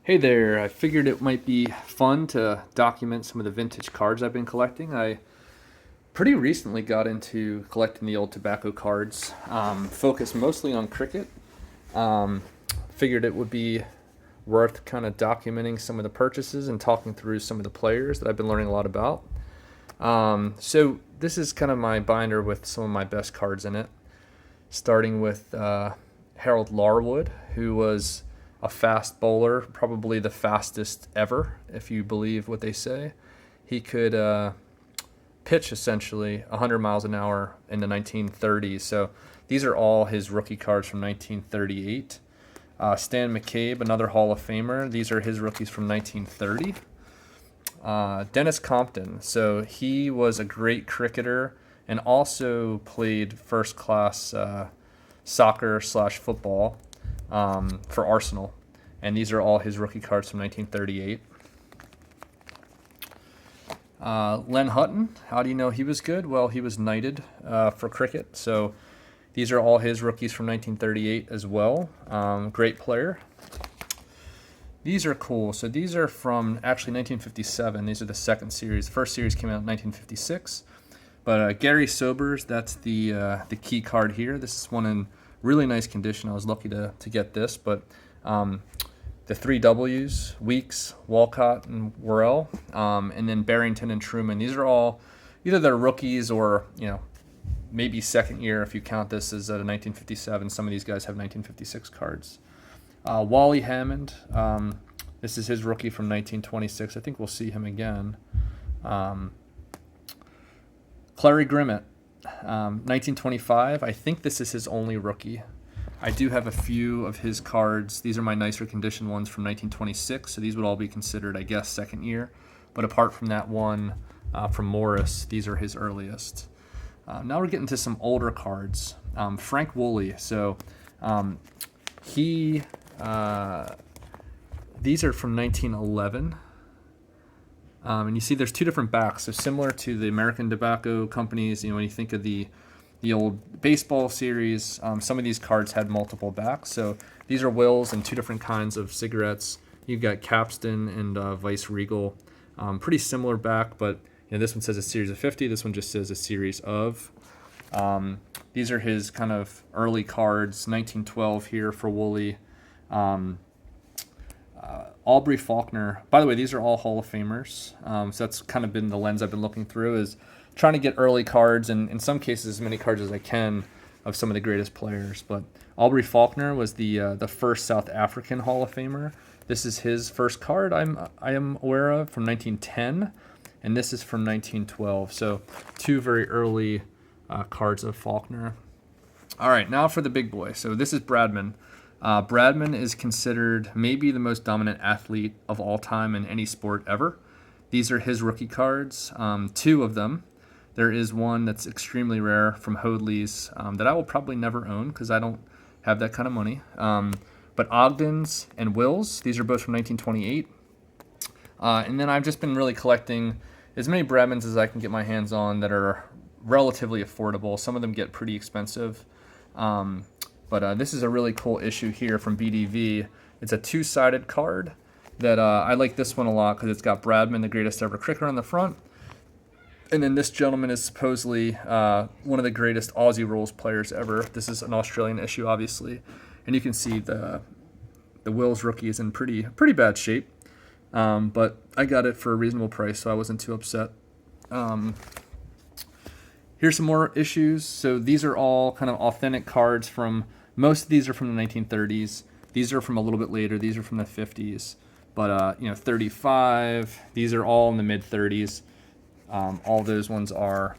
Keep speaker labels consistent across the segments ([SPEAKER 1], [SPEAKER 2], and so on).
[SPEAKER 1] Hey there, I figured it might be fun to document some of the vintage cards I've been collecting. I pretty recently got into collecting the old tobacco cards, focused mostly on cricket. Um, Figured it would be worth kind of documenting some of the purchases and talking through some of the players that I've been learning a lot about. So this is kind of my binder with some of my best cards in it, starting with Harold Larwood, who was a fast bowler, probably the fastest ever, if you believe what they say. He could pitch essentially 100 miles an hour in the 1930s. So these are all his rookie cards from 1938. Stan McCabe, another Hall of Famer. These are his rookies from 1930. Dennis Compton. So he was a great cricketer and also played first class soccer slash football for Arsenal. And these are all his rookie cards from 1938. Len Hutton, how do you know he was good? Well, he was knighted for cricket. So these are all his rookies from 1938 as well. Great player. These are cool. So these are from actually 1957. These are the second series. The first series came out in 1956. But Gary Sobers, that's the key card here. This is one in really nice condition. I was lucky to get this. But the three W's, Weeks, Walcott, and Worrell, and then Barrington and Truman. These are all either their rookies or, maybe second year if you count this as a 1957. Some of these guys have 1956 cards. Wally Hammond, this is his rookie from 1926. I think we'll see him again. Clary Grimmett, 1925. I think this is his only rookie. I do have a few of his cards. These are my nicer condition ones from 1926, so these would all be considered, I guess, second year. But apart from that one from Morris, these are his earliest. Now we're getting to some older cards. Frank Woolley. So he these are from 1911. And you see there's two different backs. So similar to the American Tobacco Companies, when you think of the old baseball series, some of these cards had multiple backs. So these are Wills and two different kinds of cigarettes. You've got Capstan and Vice Regal. Pretty similar back, but this one says a series of 50. This one just says a series of. These are his kind of early cards, 1912 here for Woolley. Aubrey Faulkner. By the way, these are all Hall of Famers. So that's kind of been the lens I've been looking through, is trying to get early cards, and in some cases as many cards as I can of some of the greatest players. But Aubrey Faulkner was the first South African Hall of Famer. This is his first card I am aware of from 1910, and this is from 1912. So two very early cards of Faulkner. All right, now for the big boy. So this is Bradman. Bradman is considered maybe the most dominant athlete of all time in any sport ever. These are his rookie cards, two of them. There is one that's extremely rare from Hoadley's that I will probably never own because I don't have that kind of money. But Ogden's and Will's, these are both from 1928. And then I've just been really collecting as many Bradmans as I can get my hands on that are relatively affordable. Some of them get pretty expensive. But this is a really cool issue here from BDV. It's a two-sided card that I like this one a lot because it's got Bradman, the greatest ever cricketer, on the front. And then this gentleman is supposedly one of the greatest Aussie rules players ever. This is an Australian issue, obviously. And you can see the Wills rookie is in pretty bad shape. But I got it for a reasonable price, so I wasn't too upset. Here's some more issues. So these are all kind of authentic cards from, most of these are from the 1930s. These are from a little bit later. These are from the 50s. But, 35, these are all in the mid-30s. All those ones are.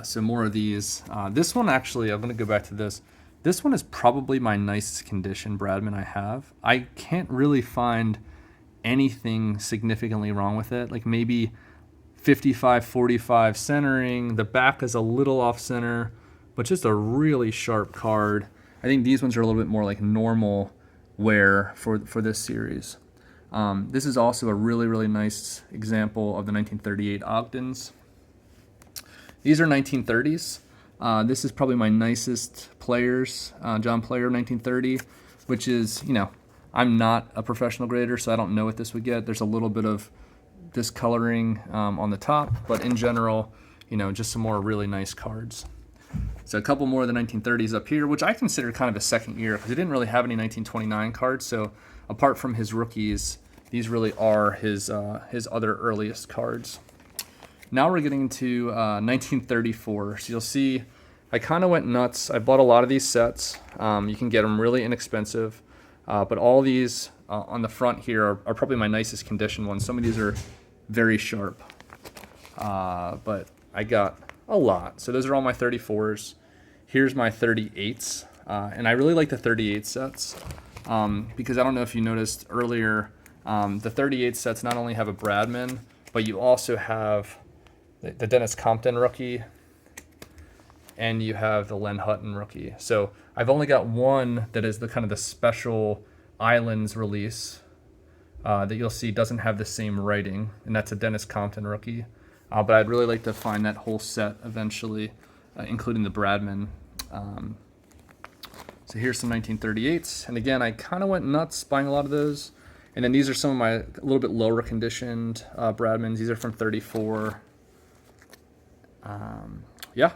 [SPEAKER 1] So more of these. This one, actually, I'm going to go back to this. This one is probably my nicest condition Bradman I have. I can't really find anything significantly wrong with it. Like maybe 55-45 centering. The back is a little off center, but just a really sharp card. I think these ones are a little bit more like normal wear for this series. This is also a really nice example of the 1938 Ogdens. These are 1930s. This is probably my nicest players, John Player 1930, which is, I'm not a professional grader, so I don't know what this would get. There's a little bit of discoloring on the top, but in general, just some more really nice cards. So a couple more of the 1930s up here, which I consider kind of a second year because he didn't really have any 1929 cards. So apart from his rookies, these really are his other earliest cards. Now we're getting to 1934. So you'll see I kind of went nuts. I bought a lot of these sets. You can get them really inexpensive. But all these on the front here are probably my nicest condition ones. Some of these are very sharp. But I got a lot. So those are all my 34s. Here's my 38s. And I really like the 38 sets because I don't know if you noticed earlier, the 38 sets not only have a Bradman, but you also have the Dennis Compton rookie, and you have the Len Hutton rookie. So I've only got one that is the kind of the special Islands release that you'll see doesn't have the same writing, and that's a Dennis Compton rookie. But I'd really like to find that whole set eventually, including the Bradman. So here's some 1938s, and again, I kind of went nuts buying a lot of those. And then these are some of my a little bit lower conditioned Bradmans. These are from 34. Yeah.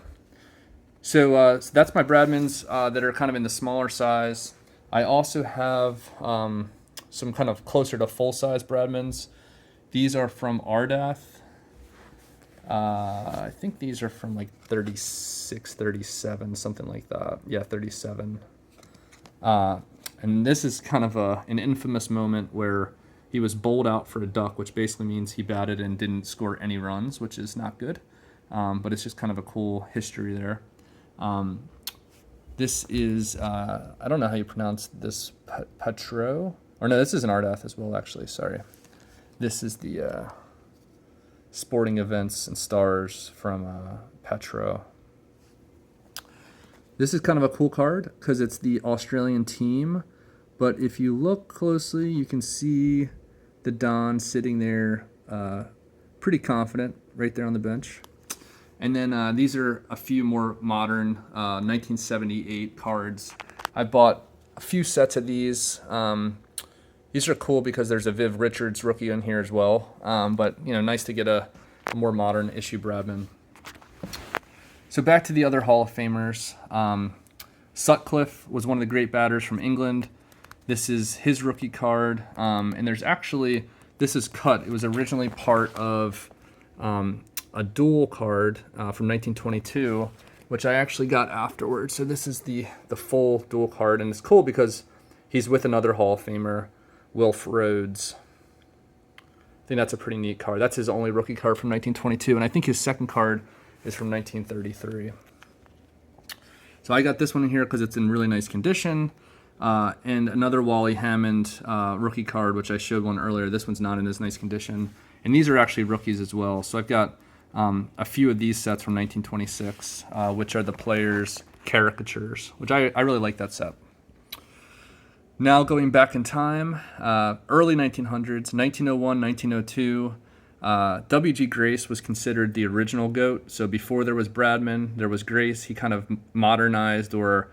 [SPEAKER 1] So that's my Bradmans that are kind of in the smaller size. I also have some kind of closer to full-size Bradmans. These are from Ardath. I think these are from like 36, 37, something like that. Yeah, 37. And this is kind of an infamous moment where he was bowled out for a duck, which basically means he batted and didn't score any runs, which is not good. But it's just kind of a cool history there. This is, I don't know how you pronounce this, Petro? Or no, this is an Ardath as well, actually, sorry. This is the Sporting Events and Stars from Petro. This is kind of a cool card because it's the Australian team. But if you look closely, you can see the Don sitting there pretty confident right there on the bench. And then these are a few more modern 1978 cards. I bought a few sets of these. These are cool because there's a Viv Richards rookie in here as well. But, nice to get a more modern issue Bradman. So back to the other Hall of Famers. Sutcliffe was one of the great batters from England. This is his rookie card. And there's actually, this is cut. It was originally part of a dual card from 1922, which I actually got afterwards. So this is the full dual card, and it's cool because he's with another Hall of Famer, Wilf Rhodes. I think that's a pretty neat card. That's his only rookie card from 1922, and I think his second card is from 1933. So I got this one in here because it's in really nice condition. And another Wally Hammond rookie card, which I showed one earlier. This one's not in as nice condition. And these are actually rookies as well. So I've got a few of these sets from 1926, which are the players' caricatures, which I really like that set. Now going back in time, early 1900s, 1901, 1902, W.G. Grace was considered the original GOAT. So before there was Bradman, there was Grace. He kind of modernized or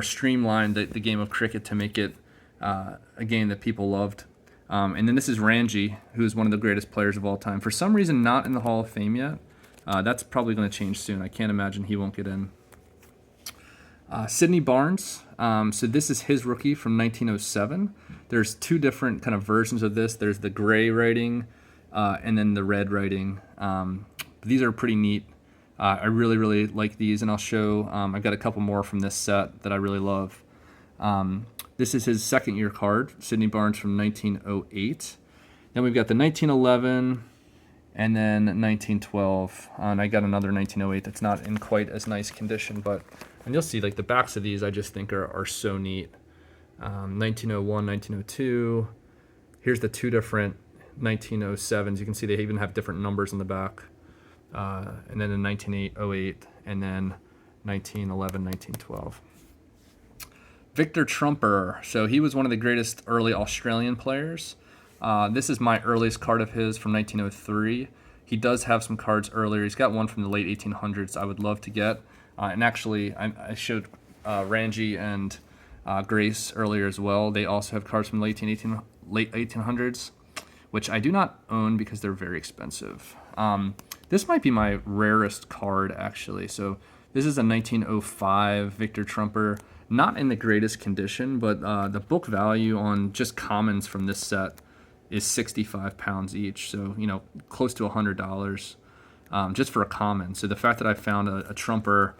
[SPEAKER 1] streamlined the game of cricket to make it a game that people loved. And then this is Ranji, who is one of the greatest players of all time. For some reason, not in the Hall of Fame yet. That's probably going to change soon. I can't imagine he won't get in. Sidney Barnes. So this is his rookie from 1907. There's two different kind of versions of this. There's the gray writing and then the red writing. These are pretty neat. I really, really like these, and I'll show. I've got a couple more from this set that I really love. This is his second year card, Sidney Barnes from 1908. Then we've got the 1911 and then 1912. And I got another 1908 that's not in quite as nice condition, and you'll see like the backs of these I just think are so neat. 1901, 1902. Here's the two different 1907s. You can see they even have different numbers in the back. And then in 1908, and then 1911, 1912. Victor Trumper. So he was one of the greatest early Australian players. This is my earliest card of his from 1903. He does have some cards earlier. He's got one from the late 1800s I would love to get. And actually, I showed Ranji and Grace earlier as well. They also have cards from the late 1800s, which I do not own because they're very expensive. This might be my rarest card, actually. So this is a 1905 Victor Trumper. Not in the greatest condition, but the book value on just commons from this set is £65 each. So, close to $100 just for a common. So the fact that I found a Trumper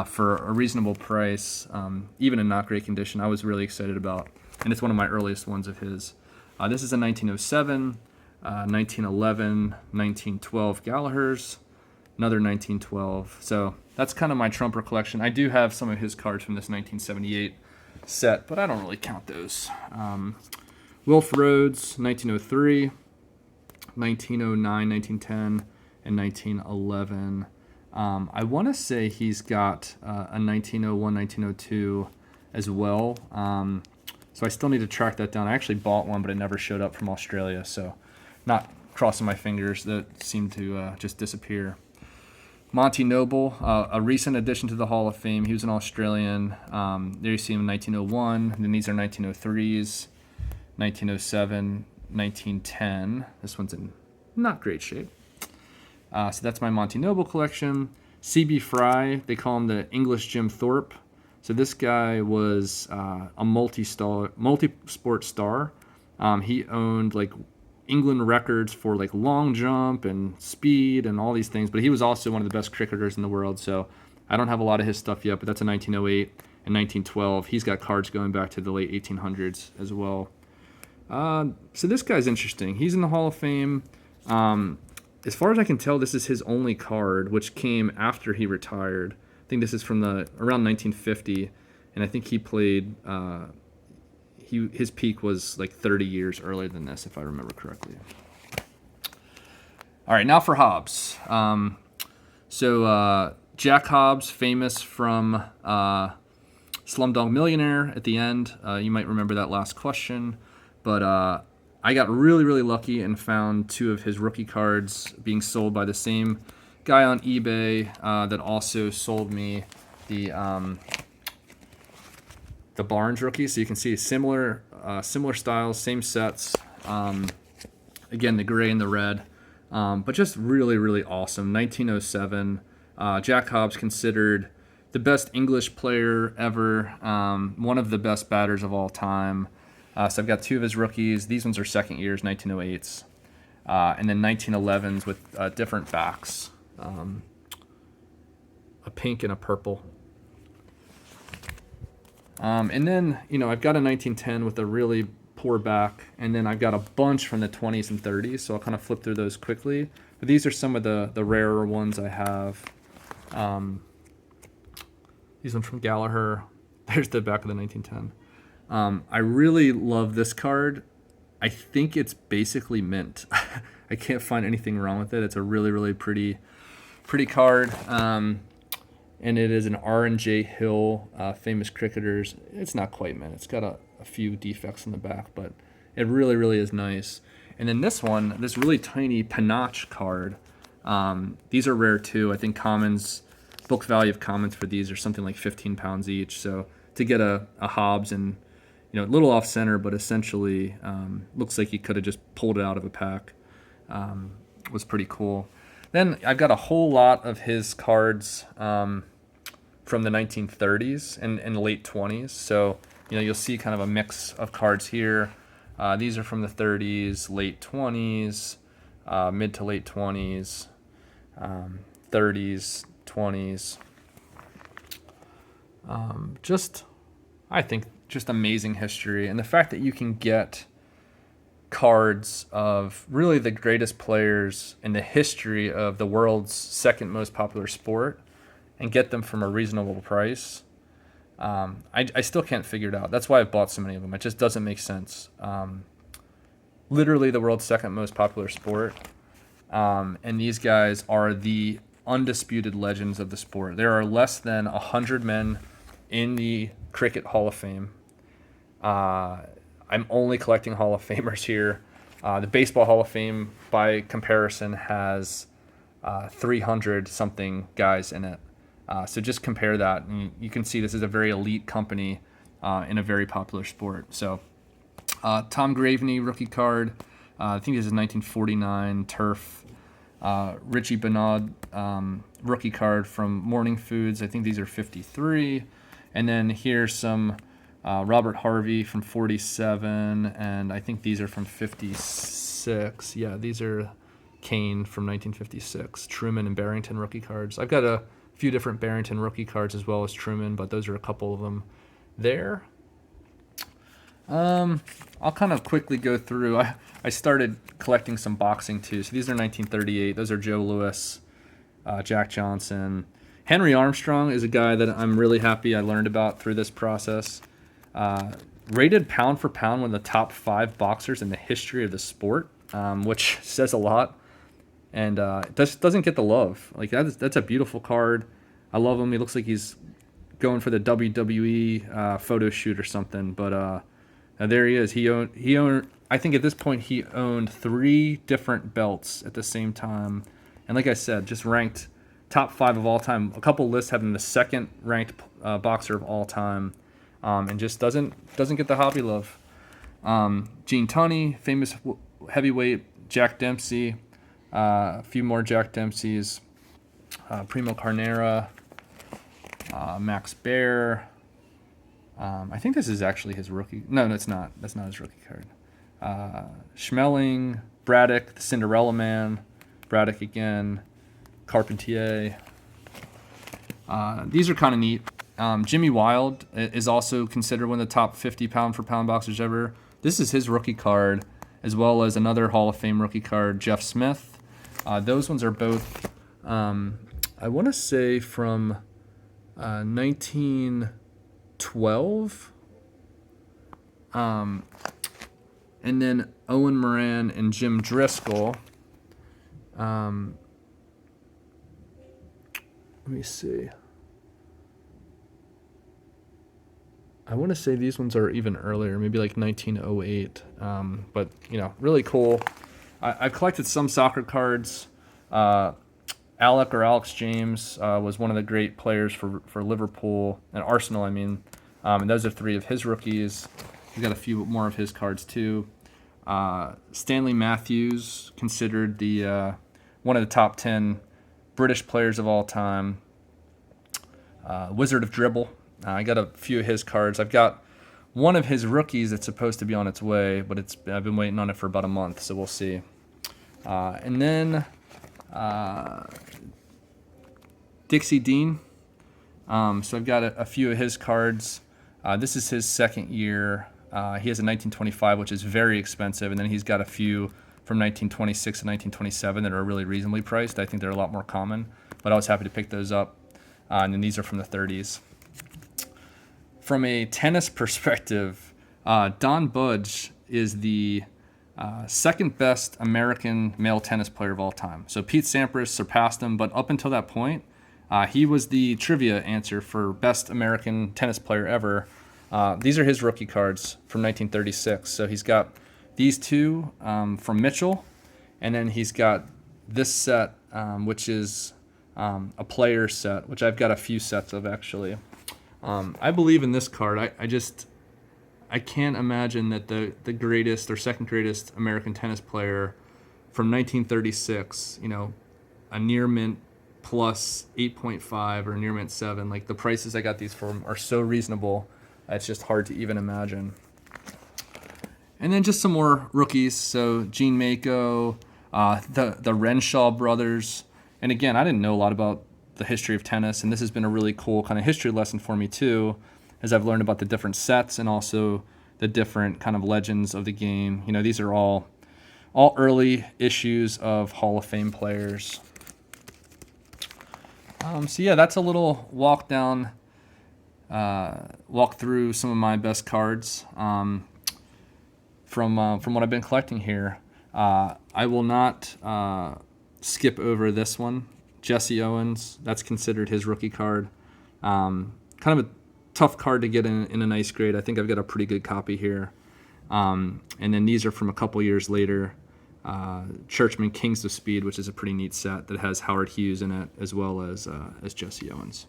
[SPEAKER 1] for a reasonable price, even in not great condition, I was really excited about. And it's one of my earliest ones of his. This is a 1907, 1911, 1912 Gallagher's, another 1912. So that's kind of my Trumper collection. I do have some of his cards from this 1978 set, but I don't really count those. Wilf Rhodes, 1903, 1909, 1910, and 1911. I want to say he's got a 1901, 1902 as well. So I still need to track that down. I actually bought one, but it never showed up from Australia. So not crossing my fingers. That seemed to just disappear. Monty Noble, a recent addition to the Hall of Fame. He was an Australian. There you see him in 1901. Then these are 1903s, 1907, 1910. This one's in not great shape. So that's my Monty Noble collection. C.B. Fry, they call him the English Jim Thorpe. So this guy was a multi-sport star. He owned like England records for like long jump and speed and all these things, but he was also one of the best cricketers in the world. So I don't have a lot of his stuff yet, but that's a 1908 and 1912. He's got cards going back to the late 1800s as well. So this guy's interesting. He's in the Hall of Fame. As far as I can tell, this is his only card, which came after he retired. I think this is from around 1950, and I think he played. His peak was like 30 years earlier than this, if I remember correctly. All right, now for Hobbs. So Jack Hobbs, famous from Slumdog Millionaire at the end. You might remember that last question, but I got really, really lucky and found two of his rookie cards being sold by the same guy on eBay that also sold me the Barnes rookie. So you can see similar styles, same sets. Again, the gray and the red, but just really, really awesome. 1907. Jack Hobbs considered the best English player ever, one of the best batters of all time. So I've got two of his rookies. These ones are second years, 1908s. And then 1911s with different backs. A pink and a purple. And then, I've got a 1910 with a really poor back. And then I've got a bunch from the 20s and 30s. So I'll kind of flip through those quickly. But these are some of the rarer ones I have. These ones from Gallagher. There's the back of the 1910. I really love this card. I think it's basically mint. I can't find anything wrong with it. It's a really, really pretty card. And it is an R&J Hill, famous cricketers. It's not quite mint. It's got a few defects in the back, but it really, really is nice. And then this one, this really tiny Panache card. These are rare too. I think book value of commons for these are something like £15 each. So to get a Hobbs and a little off center, but essentially looks like he could have just pulled it out of a pack. Was pretty cool. Then I've got a whole lot of his cards from the 1930s and late 20s. So you'll see kind of a mix of cards here. These are from the 30s, late 20s, mid to late 20s, 30s, 20s. I think just amazing history, and the fact that you can get cards of really the greatest players in the history of the world's second most popular sport and get them from a reasonable price. I still can't figure it out. That's why I've bought so many of them. It just doesn't make sense. Literally the world's second most popular sport. And these guys are the undisputed legends of the sport. There are less than 100 men in the Cricket Hall of Fame. I'm only collecting Hall of Famers here. The Baseball Hall of Fame, by comparison, has 300-something guys in it. So just compare that, and you can see this is a very elite company in a very popular sport. So Tom Graveney, rookie card. I think this is 1949 turf. Richie Bernard, rookie card from Morning Foods. I think these are 53. And then here's some Robert Harvey from 47, and I think these are from 56. Yeah, these are Kane from 1956. Truman and Barrington rookie cards. I've got a few different Barrington rookie cards as well as Truman, but those are a couple of them there. I'll kind of quickly go through. I started collecting some boxing too. So these are 1938. Those are Joe Louis, Jack Johnson. Henry Armstrong is a guy that I'm really happy I learned about through this process. Rated pound for pound one of the top 5 boxers in the history of the sport, which says a lot. And it doesn't get the love. Like that's a beautiful card. I love him. He looks like he's going for the WWE photo shoot or something. But there he is. He owned. I think at this point he owned 3 different belts at the same time. And like I said, just ranked top 5 of all time. A couple lists have him the second ranked boxer of all time, and just doesn't get the hobby love. Gene Tunney, famous heavyweight. Jack Dempsey, a few more Jack Dempseys. Primo Carnera, Max Baer. I think this is actually his rookie. No, it's not. That's not his rookie card. Schmeling, Braddock, the Cinderella Man, Braddock again, Carpentier. These are kind of neat. Jimmy Wild is also considered one of the top 50 pound for pound boxers ever. This is his rookie card, as well as another Hall of Fame rookie card, Jeff Smith. Those ones are both, I want to say from 1912. And then Owen Moran and Jim Driscoll. Let me see. I want to say these ones are even earlier, maybe like 1908. But, really cool. I've collected some soccer cards. Alex James was one of the great players for Liverpool and Arsenal, and those are 3 of his rookies. We've got a few more of his cards too. Stanley Matthews, considered the one of the top 10 British players of all time. Wizard of Dribble. I got a few of his cards. I've got one of his rookies that's supposed to be on its way, but I've been waiting on it for about a month, so we'll see. And then Dixie Dean. So I've got a few of his cards. This is his second year. He has a 1925, which is very expensive, and then he's got a few from 1926 and 1927 that are really reasonably priced. I think they're a lot more common, but I was happy to pick those up. And then these are from the 30s. From a tennis perspective, Don Budge is the second best American male tennis player of all time. So Pete Sampras surpassed him, but up until that point, he was the trivia answer for best American tennis player ever. These are his rookie cards from 1936. So he's got these 2 from Mitchell, and then he's got this set, which is a player set, which I've got a few sets of actually. I believe in this card. I can't imagine that the greatest or second greatest American tennis player from 1936, a near mint plus 8.5 or near mint 7, like the prices I got these from are so reasonable. It's just hard to even imagine. And then just some more rookies. So Gene Mako, the Renshaw brothers. And again, I didn't know a lot about the history of tennis, and this has been a really cool kind of history lesson for me too, as I've learned about the different sets and also the different kind of legends of the game. These are all early issues of Hall of Fame players. So yeah, that's a little walk through some of my best cards from what I've been collecting here. I will not skip over this one. Jesse Owens, that's considered his rookie card. Kind of a tough card to get in a nice grade. I think I've got a pretty good copy here. And then these are from a couple years later. Churchman Kings of Speed, which is a pretty neat set that has Howard Hughes in it, as well as Jesse Owens.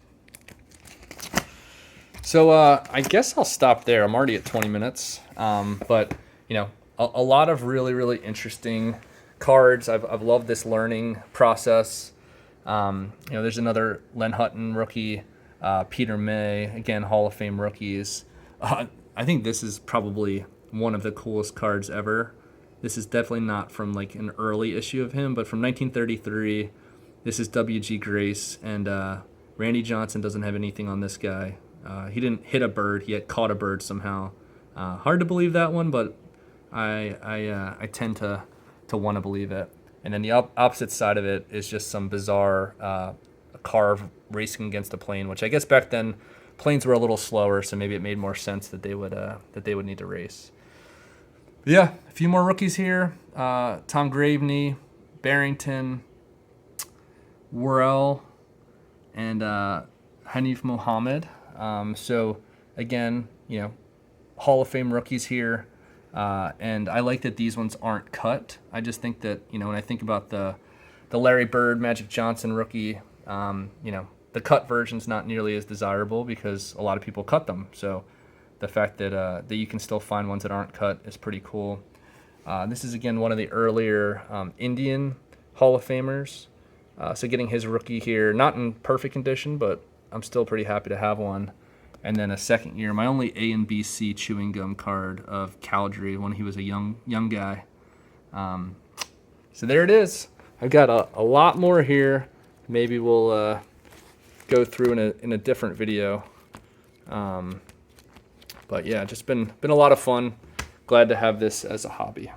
[SPEAKER 1] So I guess I'll stop there. I'm already at 20 minutes. But, you know, a lot of really, really interesting cards. I've loved this learning process. You know, there's another Len Hutton rookie, Peter May, again, Hall of Fame rookies. I think this is probably one of the coolest cards ever. This is definitely not from like an early issue of him, but from 1933. This is W.G. Grace, and Randy Johnson doesn't have anything on this guy. He didn't hit a bird. He had caught a bird somehow. Hard to believe that one, but I tend to want to believe it. And then the opposite side of it is just some bizarre car racing against a plane, which I guess back then planes were a little slower, so maybe it made more sense that they would need to race. But yeah, a few more rookies here. Tom Graveney, Barrington, Worrell, and Hanif Mohammed. So again, you know, Hall of Fame rookies here. And I like that these ones aren't cut. I just think that, you know, when I think about the Larry Bird, Magic Johnson rookie, you know, the cut version's not nearly as desirable because a lot of people cut them. So the fact that you can still find ones that aren't cut is pretty cool. This is, again, one of the earlier Indian Hall of Famers. So getting his rookie here, not in perfect condition, but I'm still pretty happy to have one. And then a second year, my only A and B C chewing gum card of Caldry when he was a young guy. So there it is. I've got a lot more here. Maybe we'll go through in a different video. But yeah, just been a lot of fun. Glad to have this as a hobby.